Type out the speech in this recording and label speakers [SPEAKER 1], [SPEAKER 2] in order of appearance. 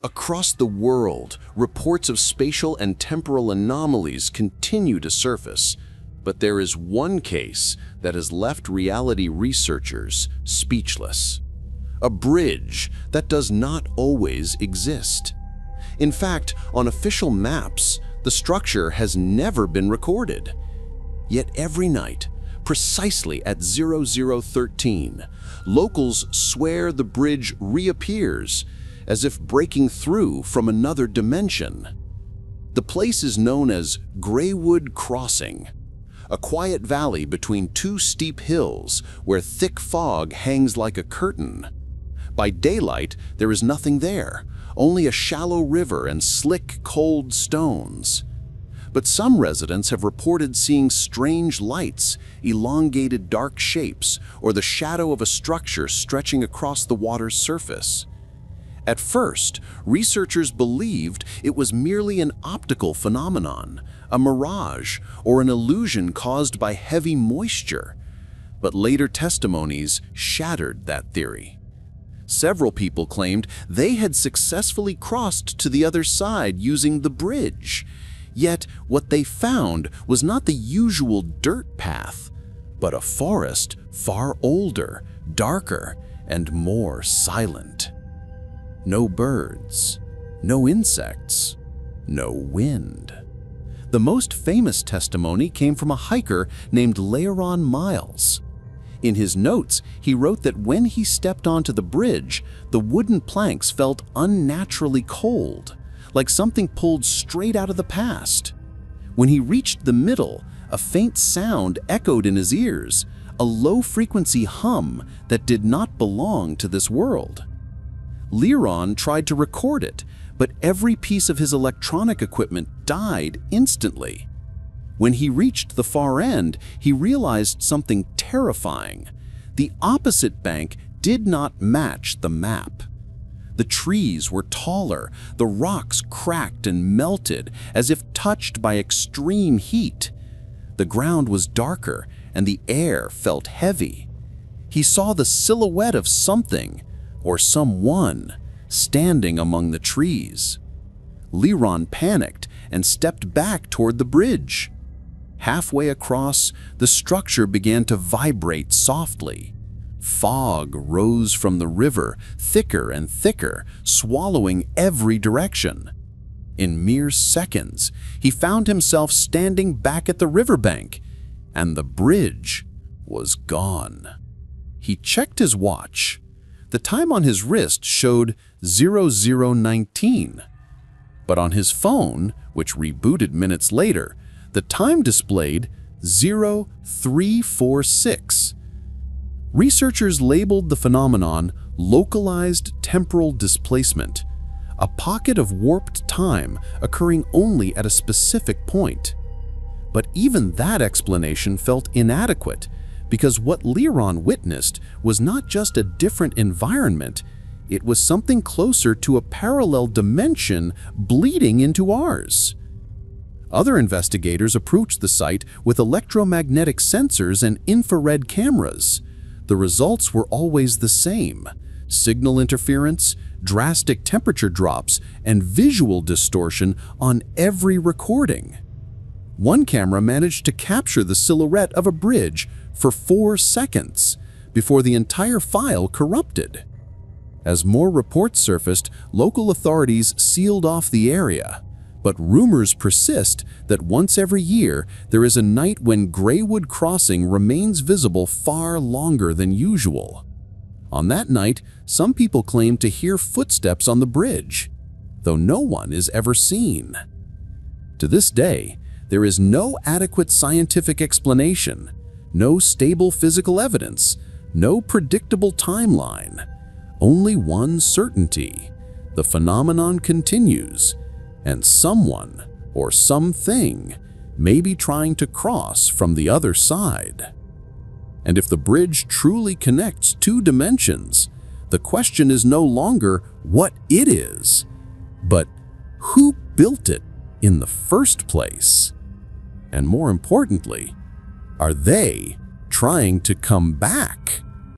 [SPEAKER 1] Across the world, reports of spatial and temporal anomalies continue to surface, but there is one case that has left reality researchers speechless. A bridge that does not always exist. In fact, on official maps, the structure has never been recorded. Yet every night, precisely at 0013, locals swear the bridge reappears, as if breaking through from another dimension. The place is known as Greywood Crossing, a quiet valley between two steep hills where thick fog hangs like a curtain. By daylight, there is nothing there, only a shallow river and slick, cold stones. But some residents have reported seeing strange lights, elongated dark shapes, or the shadow of a structure stretching across the water's surface. At first, researchers believed it was merely an optical phenomenon, a mirage, or an illusion caused by heavy moisture. But later testimonies shattered that theory. Several people claimed they had successfully crossed to the other side using the bridge. Yet what they found was not the usual dirt path, but a forest far older, darker, and more silent. No birds, no insects, no wind. The most famous testimony came from a hiker named Leiron Miles. In his notes, he wrote that when he stepped onto the bridge, the wooden planks felt unnaturally cold, like something pulled straight out of the past. When he reached the middle, a faint sound echoed in his ears, a low-frequency hum that did not belong to this world. Leiron tried to record it, but every piece of his electronic equipment died instantly. When he reached the far end, he realized something terrifying. The opposite bank did not match the map. The trees were taller, the rocks cracked and melted as if touched by extreme heat. The ground was darker and the air felt heavy. He saw the silhouette of something, or someone, standing among the trees. Leiron panicked and stepped back toward the bridge. Halfway across, the structure began to vibrate softly. Fog rose from the river, thicker and thicker, swallowing every direction. In mere seconds, he found himself standing back at the riverbank, and the bridge was gone. He checked his watch. The time on his wrist showed 0019, but on his phone, which rebooted minutes later, the time displayed 0346. Researchers labeled the phenomenon localized temporal displacement, a pocket of warped time occurring only at a specific point. But even that explanation felt inadequate, because what Leiron witnessed was not just a different environment, it was something closer to a parallel dimension bleeding into ours. Other investigators approached the site with electromagnetic sensors and infrared cameras. The results were always the same: signal interference, drastic temperature drops, and visual distortion on every recording. One camera managed to capture the silhouette of a bridge for 4 seconds before the entire file corrupted. As more reports surfaced, local authorities sealed off the area. But rumors persist that once every year, there is a night when Greywood Crossing remains visible far longer than usual. On that night, some people claim to hear footsteps on the bridge, though no one is ever seen. To this day, there is no adequate scientific explanation, no stable physical evidence, no predictable timeline. Only one certainty: the phenomenon continues, and someone or something may be trying to cross from the other side. And if the bridge truly connects two dimensions, the question is no longer what it is, but who built it in the first place? And more importantly, are they trying to come back?